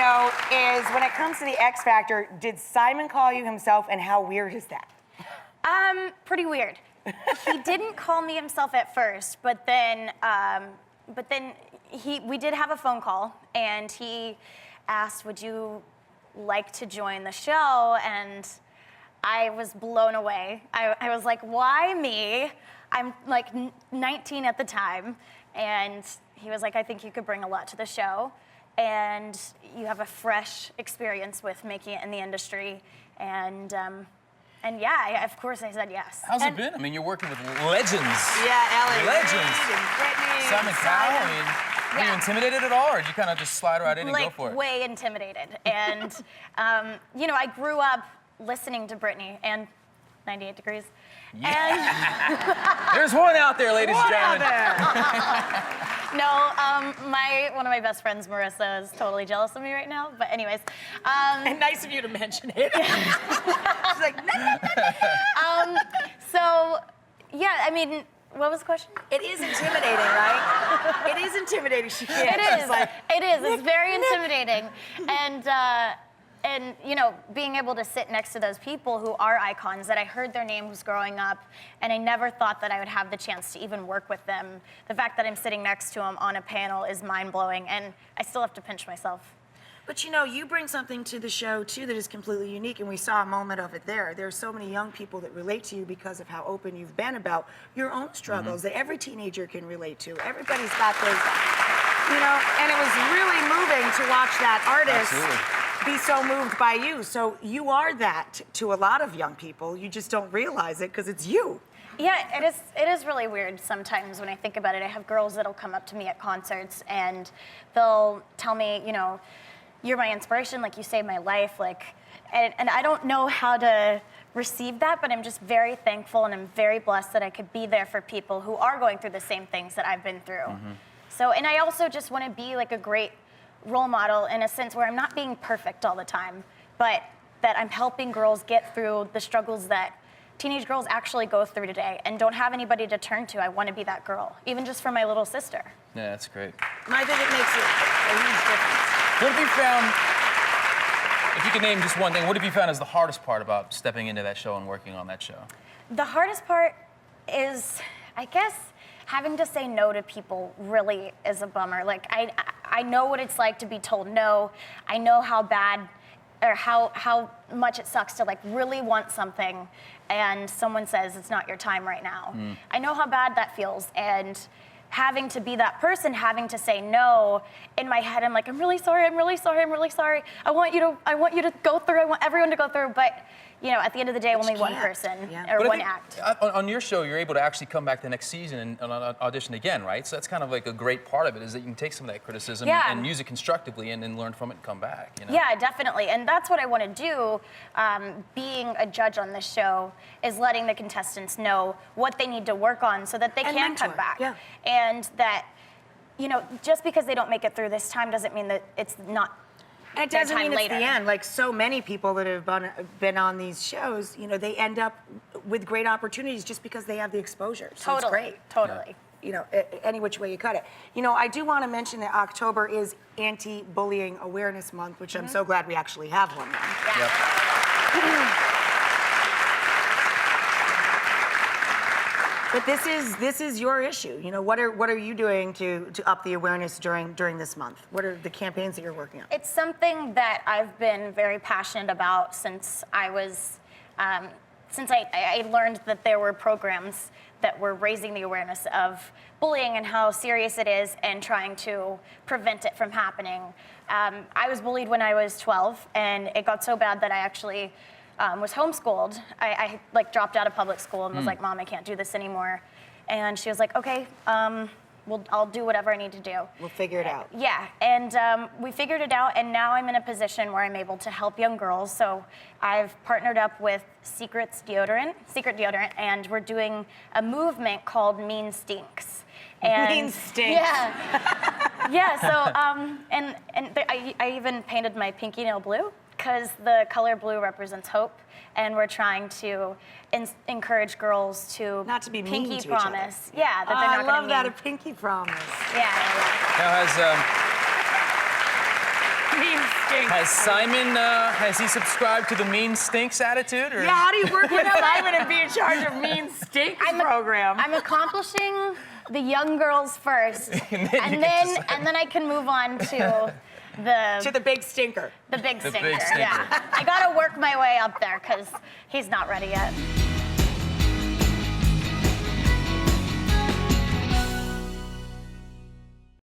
know is, when it comes to the X Factor, did Simon call you himself, and how weird is that? Pretty weird. He didn't call me himself at first, but then we did have a phone call, and he asked, "Would you like to join the show?" And I was blown away. I was like, "Why me?" I'm like 19 at the time, and he was like, "I think you could bring a lot to the show, and you have a fresh experience with making it in the industry." And yeah, of course I said yes. How's it been? I mean, you're working with legends. Yeah, Ellie. Legends. And Britney. Simon Cowell. I mean, were you intimidated at all, or did you kind of just slide right in and go for it? Way intimidated. And, you know, I grew up listening to Britney and 98 Degrees. Yeah. And there's one out there, ladies and gentlemen. no, one of my best friends, Marissa, is totally jealous of me right now. But anyways. And nice of you to mention it. She's like, no. So, yeah, I mean, what was the question? It is intimidating, right? It is intimidating. She can't. It is. Like, it is. It's very intimidating. And you know, being able to sit next to those people who are icons that I heard their names growing up, and I never thought that I would have the chance to even work with them. The fact that I'm sitting next to them on a panel is mind-blowing, and I still have to pinch myself. but you know, you bring something to the show too that is completely unique, and we saw a moment of it there. There's so many young people that relate to you because of how open you've been about your own struggles that every teenager can relate to. Everybody's got those, you know, and it was really moving to watch that artist be so moved by you. So you are that to a lot of young people. You just don't realize it because it's you. Yeah, it is really weird sometimes when I think about it. I have girls that'll come up to me at concerts and they'll tell me, you know, "You're my inspiration, like you saved my life," like, and I don't know how to receive that, but I'm just very thankful and I'm very blessed that I could be there for people who are going through the same things that I've been through. So, and I also just want to be like a great role model in a sense where I'm not being perfect all the time, but that I'm helping girls get through the struggles that teenage girls actually go through today and don't have anybody to turn to. I want to be that girl, even just for my little sister. Yeah, that's great. And I think it makes a huge difference. What have you found, if you could name just one thing, what have you found is the hardest part about stepping into that show and working on that show? The hardest part is, I guess, having to say no to people really is a bummer. Like, I know what it's like to be told no. I know how bad or how much it sucks to like really want something and someone says it's not your time right now. I know how bad that feels, and having to be that person, having to say no, in my head I'm like, I'm really sorry, I'm really sorry, I'm really sorry. I want you to go through, I want everyone to go through, but you know, at the end of the day, only one person or But one act. On your show, you're able to actually come back the next season and audition again, right? So that's kind of like a great part of it, is that you can take some of that criticism and use it constructively and then learn from it and come back, you know? Yeah, definitely. And that's what I want to do, being a judge on this show, is letting the contestants know what they need to work on so that they can come back. Yeah. And that, you know, just because they don't make it through this time doesn't mean that it's not. And it doesn't mean it's later. the end. Like so many people that have been on these shows, you know, they end up with great opportunities just because they have the exposure. So Totally. it's great. Totally. You know, any which way you cut it. You know, I do want to mention that October is Anti-Bullying Awareness Month, which I'm so glad we actually have one now. Yeah. But this is your issue. You know, what are you doing to up the awareness during this month? What are the campaigns that you're working on? It's something that I've been very passionate about since I was, since I learned that there were programs that were raising the awareness of bullying and how serious it is and trying to prevent it from happening. I was bullied when I was 12, and it got so bad that I actually was homeschooled. I like dropped out of public school and was like, "Mom, I can't do this anymore." And she was like, "Okay, I'll do whatever I need to do. We'll figure it out." Yeah, and we figured it out, and now I'm in a position where I'm able to help young girls. So I've partnered up with Secret Deodorant, and we're doing a movement called Mean Stinks. And Mean Stinks. Yeah. Yeah. So I even painted my pinky nail blue, because the color blue represents hope, and we're trying to encourage girls to not to be mean pinky to promise. each other. Yeah, that they're not I love gonna that, mean. a pinky promise. Yeah. Now, Mean stinks. Has Simon, has he subscribed to the mean stinks attitude? Or? Yeah, how do you work with Simon and be in charge of Mean Stinks program? I'm accomplishing the young girls first, and then I can move on to the big stinker. The big stinker. big stinker. Yeah, I gotta work my way up there because he's not ready yet.